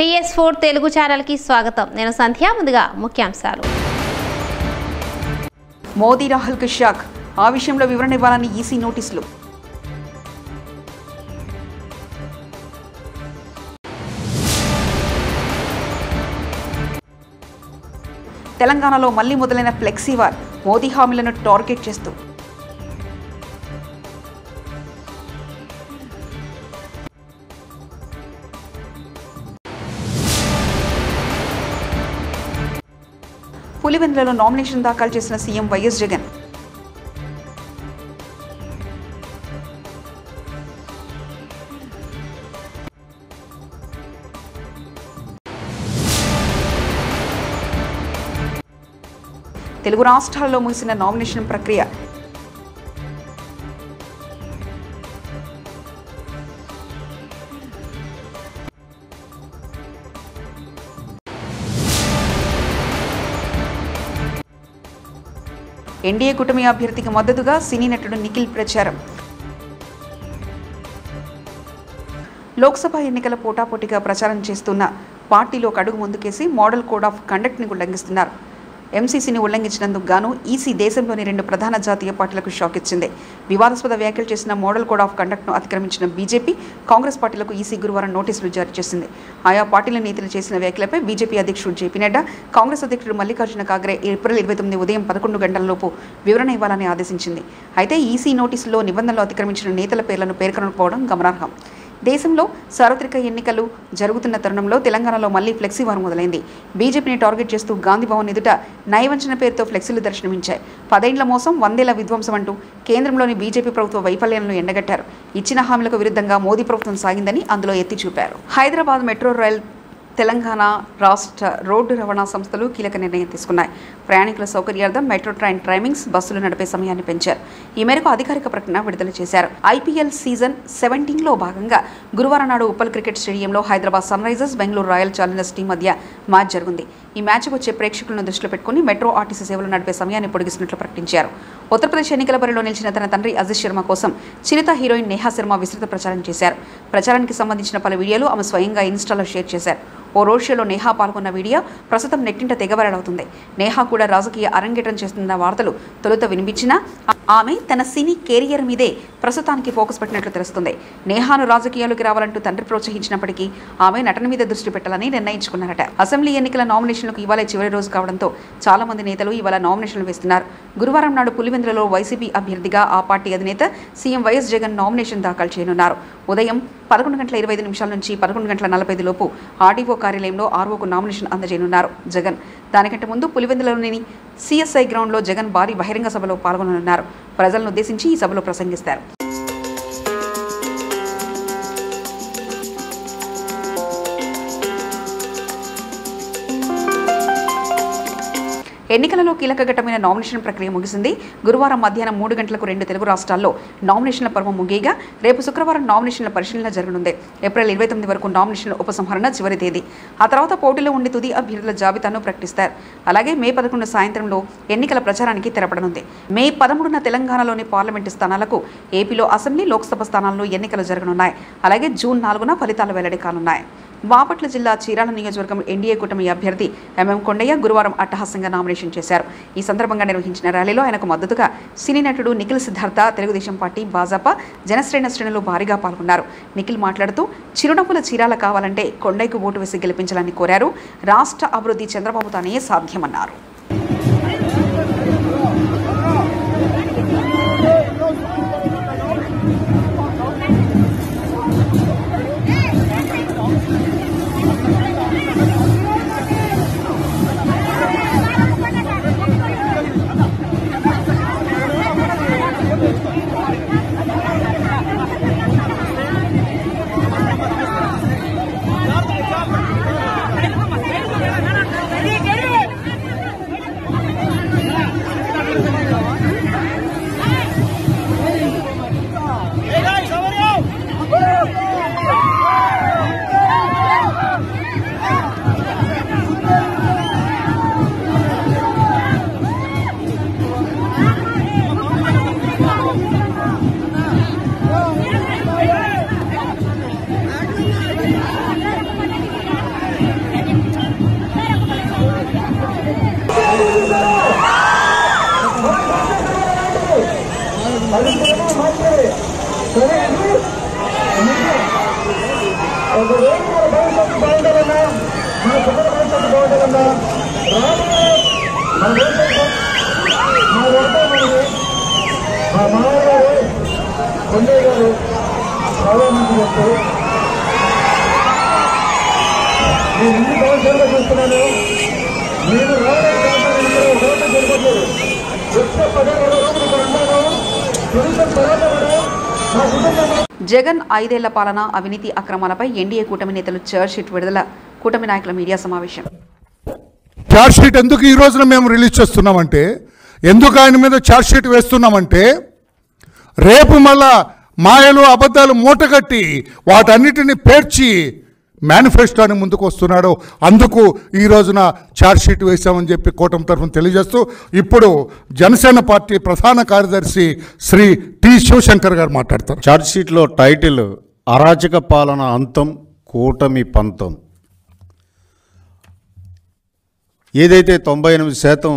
TS4 Telugu channel కి స్వాగతం. నేను సంధ్య. ముందుగా ముఖ్యాంశాలు. మోదీ రాహుల్ కు షాక్. ఆ విషయంలో వివరణ ఇవ్వాలని ఈసీ నోటీసులు. తెలంగాణలో మళ్లీ మొదలైన ఫ్లెక్సీ వార్. మోదీ హామీలను టార్గెట్ చేస్తూ పులివెందులలో నామినేషన్ దాఖలు చేసిన సీఎం వైఎస్ జగన్. తెలుగు రాష్ట్రాల్లో ముగిసిన నామినేషన్ ప్రక్రియ. ఎన్డీఏ కూటమి అభ్యర్థికి మద్దతుగా సినీ నటుడు నిఖిల్ ప్రచారం. లోక్సభ ఎన్నికల పోటాపోటీగా ప్రచారం చేస్తున్న పార్టీలో ఒక అడుగు ముందుకేసి మోడల్ కోడ్ ఆఫ్ కండక్ట్ని ఉల్లంఘిస్తున్నారు. ఎంసీసీని ఉల్లంఘించినందుకు గాను ఈసీ దేశంలోని 2 ప్రధాన జాతీయ పార్టీలకు షాక్ ఇచ్చింది. వివాదాస్పద వ్యాఖ్యలు చేసిన మోడల్ కోడ్ ఆఫ్ కండక్ట్ను అతిక్రమించిన బీజేపీ, కాంగ్రెస్ పార్టీలకు ఈసీ గురువారం నోటీసులు జారీ చేసింది. ఆయా పార్టీల నేతలు చేసిన వ్యాఖ్యలపై బీజేపీ అధ్యక్షుడు జేపీ నడ్డా, కాంగ్రెస్ అధ్యక్షుడు మల్లికార్జున ఖార్గే ఏప్రిల్ 29 ఉదయం 11 గంటలలోపు వివరణ ఇవ్వాలని ఆదేశించింది. అయితే ఈసీ నోటీసుల్లో నిబంధనలు అతిక్రమించిన నేతల పేర్లను పేర్కొనకపోవడం గమనార్హం. దేశంలో సార్వత్రిక ఎన్నికలు జరుగుతున్న తరుణంలో తెలంగాణలో మళ్లీ ఫ్లెక్సీ వార్ మొదలైంది. బీజేపీని టార్గెట్ చేస్తూ గాంధీ భవన్ ఎదుట నయవంచన పేరుతో ఫ్లెక్సీలు దర్శనమించాయి. 10 ఏళ్ల మోసం, 100 ఏళ్ల విధ్వంసం అంటూ కేంద్రంలోని బీజేపీ ప్రభుత్వ వైఫల్యాలను ఎండగట్టారు. ఇచ్చిన హామీలకు విరుద్ధంగా మోదీ ప్రభుత్వం సాగిందని అందులో ఎత్తి చూపారు. హైదరాబాద్ మెట్రో రైల్, తెలంగాణ రాష్ట్ర రోడ్డు రవాణా సంస్థలు కీలక నిర్ణయం తీసుకున్నాయి. ప్రయాణికుల సౌకర్యార్థం మెట్రో ట్రైన్ టైమింగ్స్, బస్సులు నడిపే సమయాన్ని పెంచారు. ఈ మేరకు అధికారిక ప్రకటన విడుదల చేశారు. ఐపీఎల్ సీజన్ 17లో భాగంగా గురువారం నాడు ఉప్పల్ క్రికెట్ స్టేడియంలో Hyderabad Sunrisers, Bengaluru Royal Challengers team మధ్య మ్యాచ్ జరిగింది. ఈ మ్యాచ్కు వచ్చే ప్రేక్షకులను దృష్టిలో పెట్టుకుని మెట్రో ఆర్టీసీ సేవలు నడిపే సమయాన్ని పొడిగిస్తున్నట్లు ప్రకటించారు. ఉత్తరప్రదేశ్ ఎన్నికల బరిలో నిలిచిన తన తండ్రి అజిత్ శర్మ కోసం చిరుత హీరోయిన్ నేహా శర్మ విస్తృత ప్రచారం చేశారు. ప్రచారానికి సంబంధించిన పలు వీడియోలు ఆమె స్వయంగా ఇన్స్టాలో షేర్ చేశారు. ఓ రోడ్ షోలో నేహా పాల్గొన్న వీడియో ప్రస్తుతం నెట్టింట తెగవరడవుతుంది. నేహా కూడా రాజకీయ అరంగేట్రం చేస్తున్న వార్తలు తొలుత వినిపించినా ఆమె తన సినీ కెరియర్ మీదే ప్రస్తుతానికి ఫోకస్ పెట్టినట్లు తెలుస్తుంది. నేహాను రాజకీయాల్లోకి రావాలంటూ తండ్రి ప్రోత్సహించినప్పటికీ ఆమె నటన మీద దృష్టి పెట్టాలని నిర్ణయించుకున్నారట. అసెంబ్లీ ఎన్నికల నామినేషన్లకు ఇవాళ చివరి రోజు కావడంతో చాలా మంది నేతలు ఇవాళ నామినేషన్లు వేస్తున్నారు. గురువారం నాడు పులివెందులలో వైసీపీ అభ్యర్థిగా ఆ పార్టీ అధినేత సీఎం వైఎస్ జగన్ నామినేషన్ దాఖలు చేయనున్నారు. ఉదయం 11:25 నుంచి 11:45 లోపు ఆర్డీఓ కార్యాలయంలో ఆర్ఓకు నామినేషన్ అందజేయనున్నారు జగన్. దానికంటే ముందు పులివెందులలోని సిఎస్ఐ గ్రౌండ్లో జగన్ భారీ బహిరంగ సభలో పాల్గొననున్నారు. ప్రజలను ఉద్దేశించి ఈ సభలో ప్రసంగిస్తారు. ఎన్నికలలో కీలక ఘట్టమైన నామినేషన్ ప్రక్రియ ముగిసింది. గురువారం మధ్యాహ్నం 3 గంటలకు 2 తెలుగు రాష్ట్రాల్లో నామినేషన్ల పర్వం ముగియగా రేపు శుక్రవారం నామినేషన్ల పరిశీలన జరగనుంది. ఏప్రిల్ 29 వరకు నామినేషన్ల ఉపసంహరణ చివరి తేదీ. ఆ తర్వాత పోటీలో ఉండి తుది అభ్యర్థుల జాబితాను ప్రకటిస్తారు. అలాగే మే 11 సాయంత్రంలో ఎన్నికల ప్రచారానికి తెరపడనుంది. మే 13న తెలంగాణలోని పార్లమెంటు స్థానాలకు, ఏపీలో అసెంబ్లీ, లోక్సభ స్థానాల్లో ఎన్నికలు జరగనున్నాయి. అలాగే జూన్ 4న ఫలితాలు వెల్లడి కానున్నాయి. బాపట్ల జిల్లా చీరాల నియోజకవర్గం ఎన్డీఏ కూటమి అభ్యర్థి ఎంఎం కొండయ్య గురువారం అట్టహాసంగా నామినేషన్ చేశారు. ఈ సందర్భంగా నిర్వహించిన ర్యాలీలో ఆయనకు మద్దతుగా సినీ నటుడు నిఖిల్ సిద్ధార్థ, తెలుగుదేశం పార్టీ, భాజపా, జనశ్రేణ శ్రేణులు భారీగా పాల్గొన్నారు. నిఖిల్ మాట్లాడుతూ చిరునవ్వుల చీరాల కావాలంటే కొండయ్యకు ఓటు వేసి గెలిపించాలని కోరారు. రాష్ట్ర అభివృద్ధి చంద్రబాబుతోనే సాధ్యమన్నారు. జగన్ 5 ఏళ్ల పాలన అవినీతి అక్రమాలపై ఎన్డీఏ కూటమి నేతలు ఛార్జ్షీట్ విడుదల. కూటమి నాయకుల మీడియా సమావేశం. ఛార్జ్షీట్ ఎందుకు ఈ రోజున మేము రిలీజ్ చేస్తున్నామంటే, ఎందుకు ఆయన మీద ఛార్జ్షీట్ వేస్తున్నామంటే, రేపు మళ్ళా మాయలు అబద్ధాలు మూటగట్టి వాటన్నిటిని పేర్చి మేనిఫెస్టోని ముందుకు వస్తున్నాడు. అందుకు ఈ రోజున ఛార్జ్షీట్ వేశామని చెప్పి కూటమి తరఫున తెలియజేస్తూ, ఇప్పుడు జనసేన పార్టీ ప్రధాన కార్యదర్శి శ్రీ టి శివశంకర్ గారు మాట్లాడతారు. ఛార్జ్షీట్లో టైటిల్ అరాచక పాలన అంతం కూటమి పంతం. ఏదైతే 98%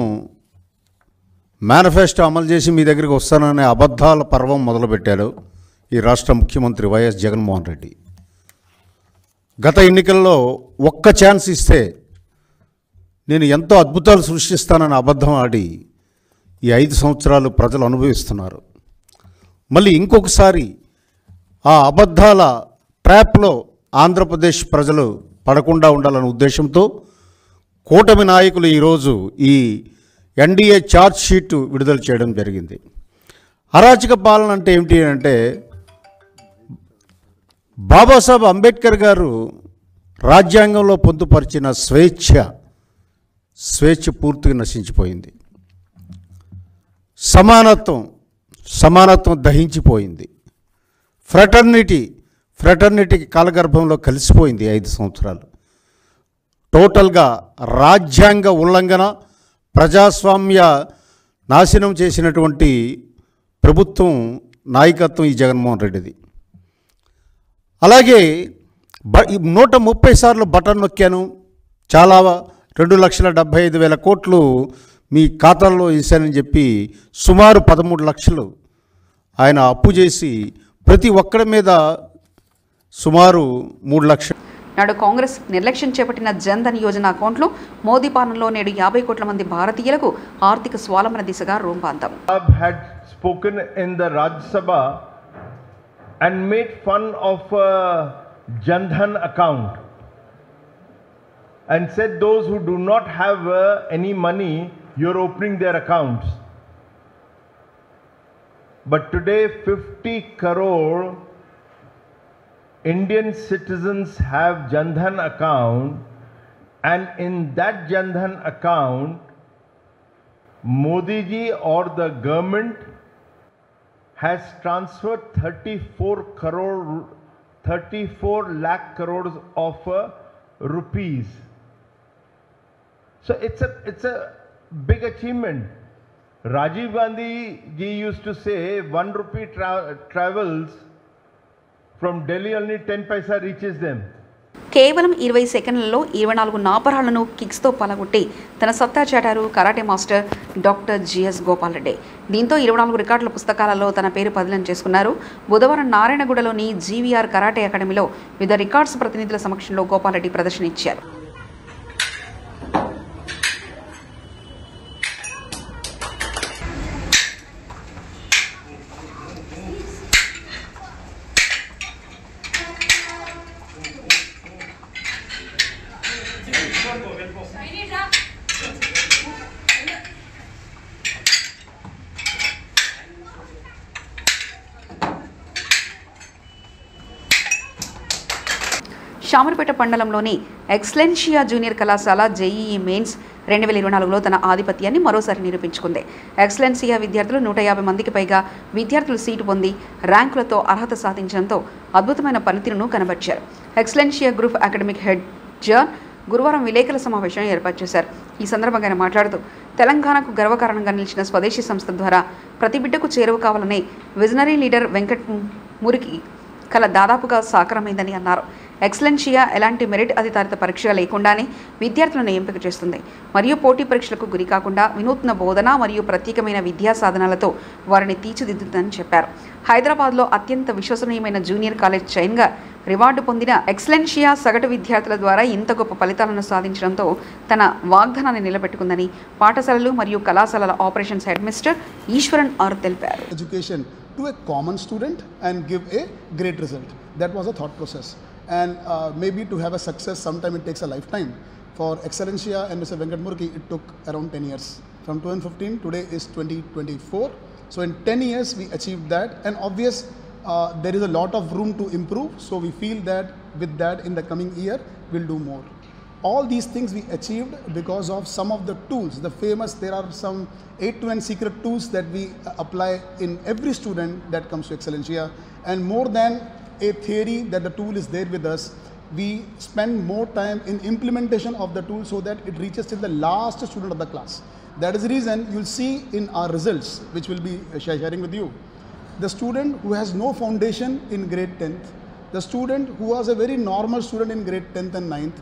మేనిఫెస్టో అమలు చేసి మీ దగ్గరికి వస్తాననే అబద్ధాల పర్వం మొదలుపెట్టాడు ఈ రాష్ట్ర ముఖ్యమంత్రి వైఎస్ జగన్మోహన్ రెడ్డి. గత ఎన్నికల్లో ఒక్క ఛాన్స్ ఇస్తే నేను ఎంతో అద్భుతాలు సృష్టిస్తానని అబద్ధం ఆడి ఈ 5 సంవత్సరాలు ప్రజలు అనుభవిస్తున్నారు. మళ్ళీ ఇంకొకసారి ఆ అబద్ధాల ట్రాప్లో ఆంధ్రప్రదేశ్ ప్రజలు పడకుండా ఉండాలనే ఉద్దేశంతో కూటమి నాయకులు ఈరోజు ఈ ఎన్డీఏ ఛార్జ్షీట్ విడుదల చేయడం జరిగింది. అరాచక పాలన అంటే ఏమిటి అంటే, బాబాసాహెబ్ అంబేద్కర్ గారు రాజ్యాంగంలో పొందుపరిచిన స్వేచ్ఛ పూర్తిగా నశించిపోయింది. సమానత్వం దహించిపోయింది. ఫ్రెటర్నిటీకి కాలగర్భంలో కలిసిపోయింది 5 సంవత్సరాలు. టోటల్గా రాజ్యాంగ ఉల్లంఘన, ప్రజాస్వామ్య నాశనం చేసినటువంటి ప్రభుత్వం నాయకత్వం ఈ జగన్మోహన్ రెడ్డిది. అలాగే 130 సార్లు బటన్ నొక్కాను, చాలా 2,75,000 కోట్లు మీ ఖాతాల్లో వేశానని చెప్పి సుమారు 13 లక్షలు ఆయన అప్పు చేసి ప్రతి ఒక్కడి మీద సుమారు 3 లక్షలు. నాడు కాంగ్రెస్ నిర్లక్ష్యం చేపట్టిన జన్ధన్ యోజన అకౌంట్లు మోదీ పాలనలో నేడు 50 కోట్ల మంది భారతీయులకు ఆర్థిక స్వావలంబన దిశగా రూపాంతం. had spoken in the Rajya Sabha and made fun of Jandhan account and said those who do not have any money, you're opening their accounts. But today 50 crore Indian citizens have Jandhan account, and in that Jandhan account Modi ji or the government has transferred 34 lakh crores of rupees. So it's a big achievement. Rajiv Gandhi ji used to say 1 rupee travels from Delhi, only 10 paisa reaches them. కేవలం 20 సెకండ్లలో 24 నాపరాలను కిక్స్తో పలగొట్టి తన సత్తా చాటారు karate master doctor GS Gopal Reddy. దీంతో 24 రికార్డుల పుస్తకాలలో తన పేరు పదిలం చేసుకున్నారు. బుధవారం నారాయణగూడలోని జీవీఆర్ కరాటే అకాడమీలో వివిధ రికార్డ్స్ ప్రతినిధుల సమక్షంలో గోపాల్ రెడ్డి ప్రదర్శన ఇచ్చారు. షామర్పేట మండలంలోని ఎక్సలెన్షియా జూనియర్ కళాశాల జేఈఈ మెయిన్స్ 2024లో తన ఆధిపత్యాన్ని మరోసారి నిరూపించుకుంది. ఎక్సలెన్షియా విద్యార్థులు 150 మందికి పైగా విద్యార్థులు సీటు పొంది ర్యాంకులతో అర్హత సాధించడంతో అద్భుతమైన పనితీరును కనబర్చారు. ఎక్సలెన్షియా గ్రూప్ అకాడమిక్ హెడ్ జాన్ గురువారం విలేకరుల సమావేశం ఏర్పాటు చేశారు. ఈ సందర్భంగా ఆయన మాట్లాడుతూ, తెలంగాణకు గర్వకారణంగా నిలిచిన స్వదేశీ సంస్థ ద్వారా ప్రతి బిడ్డకు చేరువ కావాలనే విజనరీ లీడర్ వెంకట్ మురికి కల దాదాపుగా సాకారమైందని అన్నారు. ఎక్సలెన్షియా ఎలాంటి మెరిట్ ఆధారిత పరీక్ష లేకుండానే విద్యార్థులను ఎంపిక చేస్తుంది మరియు పోటీ పరీక్షలకు గురి కాకుండా వినూత్న బోధన మరియు ప్రత్యేకమైన విద్యా సాధనాలతో వారిని తీర్చిదిద్దుతుందని చెప్పారు. హైదరాబాద్లో అత్యంత విశ్వసనీయమైన జూనియర్ కాలేజ్ చైన్గా రివార్డు పొందిన ఎక్సలెన్షియా సగటు విద్యార్థుల ద్వారా ఇంత గొప్ప ఫలితాలను సాధించడంతో తన వాగ్దానాన్ని నిలబెట్టుకుందని పాఠశాలలు మరియు కళాశాలల operations head mister Eswaran R తెలిపారు. Education to a common student and give a great result. That was a thought process. And maybe to have a success, sometime it takes a lifetime. For Excellencia and Mr. Venkat Murki, it took around 10 years. From 2015, today is 2024. So in 10 years, we achieved that. And obvious, there is a lot of room to improve. So we feel that with that, in the coming year, we'll do more. All these things we achieved because of some of the tools. The famous, there are some 8 to 10 secret tools that we apply in every student that comes to Excellencia. And more than a theory that the tool is there with us, we spend more time in implementation of the tool so that it reaches till the last student of the class. That is the reason you'll see in our results, which we'll be sharing with you. The student who has no foundation in grade 10th, the student who was a very normal student in grade 10th and 9th,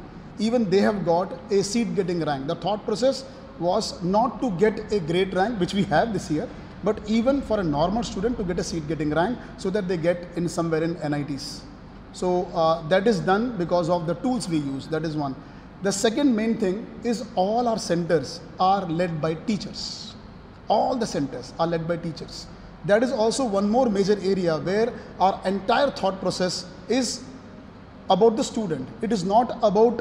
even they have got a seat getting rank. The thought process was not to get a great rank, which we have this year, but even for a normal student to get a seat getting rank so that they get in somewhere in NITs. So that is done because of the tools we use. That is one. The second main thing is all our centers are led by teachers. All the centers are led by teachers. That is also one more major area where our entire thought process is about the student. It is not about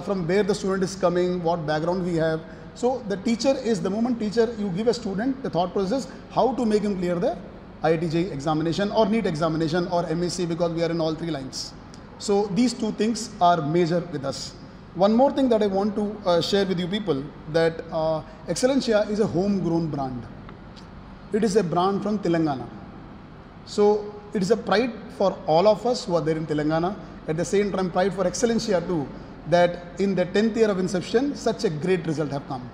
from where the student is coming, what background we have. So the teacher is, the moment teacher you give a student, the thought process how to make him clear the IIT JEE examination or NEET examination or MSc, because we are in all 3 lines. So these 2 things are major with us. One more thing that I want to share with you people, that Excellencia is a homegrown brand. It is a brand from Telangana. So it is a pride for all of us who are there in Telangana. At the same time, pride for Excellencia too, that in the 10th year of inception, such a great result have come.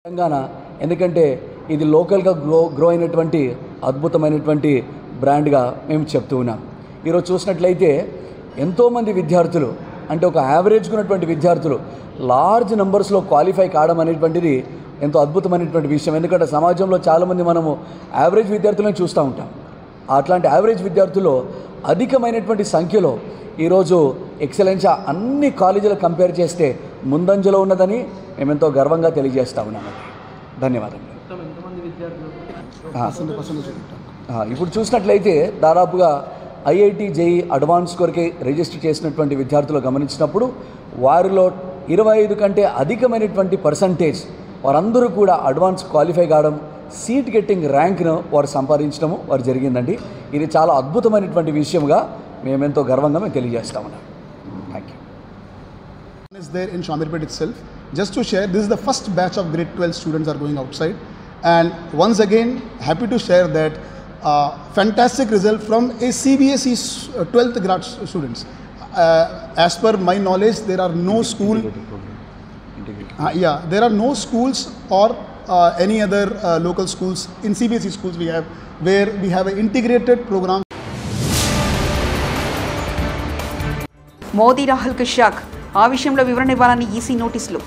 Telangana ఎందుకంటే ఇది లోకల్గా grow అయినటువంటి అద్భుతమైనటువంటి బ్రాండ్గా మేము చెప్తూ ఉన్నాం. ఈరోజు చూసినట్లయితే ఎంతోమంది విద్యార్థులు, అంటే ఒక యావరేజ్గా ఉన్నటువంటి విద్యార్థులు లార్జ్ నెంబర్స్లో క్వాలిఫై కావడం అనేటువంటిది ఎంతో అద్భుతమైనటువంటి విషయం. ఎందుకంటే సమాజంలో చాలామంది మనము యావరేజ్ విద్యార్థులను చూస్తూ ఉంటాం. అట్లాంటి యావరేజ్ విద్యార్థుల్లో అధికమైనటువంటి సంఖ్యలో ఈరోజు ఎక్సలెన్షియా అన్ని కాలేజీలు కంపేర్ చేస్తే ముందంజలో ఉన్నదని మేము ఎంతో గర్వంగా తెలియజేస్తా ఉన్నాము. ధన్యవాదాలు. ఇప్పుడు చూసినట్లయితే దాదాపుగా IIT JEE అడ్వాన్స్ కొరకే రిజిస్టర్ చేసినటువంటి విద్యార్థులు గమనించినప్పుడు వారిలో 25 కంటే అధికమైనటువంటి పర్సంటేజ్ వారందరూ కూడా అడ్వాన్స్ క్వాలిఫై కావడం, సీట్ గెట్టింగ్ ర్యాంక్ను వారు సంపాదించడము వారు జరిగిందండి. ఇది చాలా అద్భుతమైనటువంటి విషయంగా మేమెంతో గర్వంగా మేము తెలియజేస్తా ఉన్నాం. Thank you. Is there in Shamirpet itself. Just to share, this is the first batch of grade 12 students are going outside, and once again happy to share that fantastic result from a CBSE 12th grade students. As per my knowledge, there are no school. There are no schools or any other local schools in CBSE schools we have, where we have an integrated program. Modi రాహుల్కి shock. ఆ విషయంలో వివరణ ఇవ్వాలని EC నోటీసులు.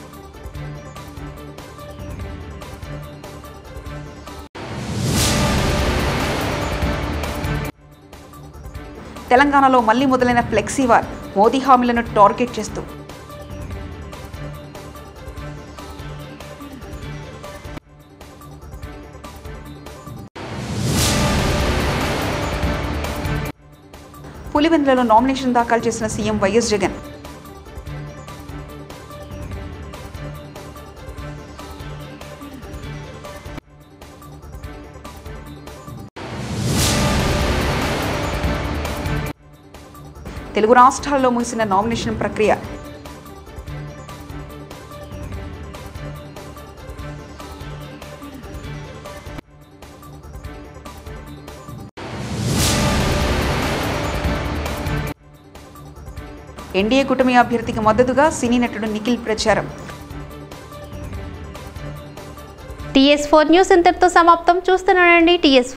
తెలంగాణలో మళ్లీ మొదలైన flexi war. Modi హామీలను టార్గెట్ చేస్తూ పులివెందులలో నామినేషన్ దాఖలు చేసిన సీఎం వైఎస్ జగన్. తెలుగు రాష్ట్రాల్లో ముగిసిన నామినేషన్ ప్రక్రియ. ఎన్డీఏ కూటమి అభ్యర్థికి మద్దతుగా సినీ నటుడు నిఖిల్ ప్రచారం. TS4 న్యూస్ ఇంతటితో సమాప్తం. చూస్తున్నానండి TS4.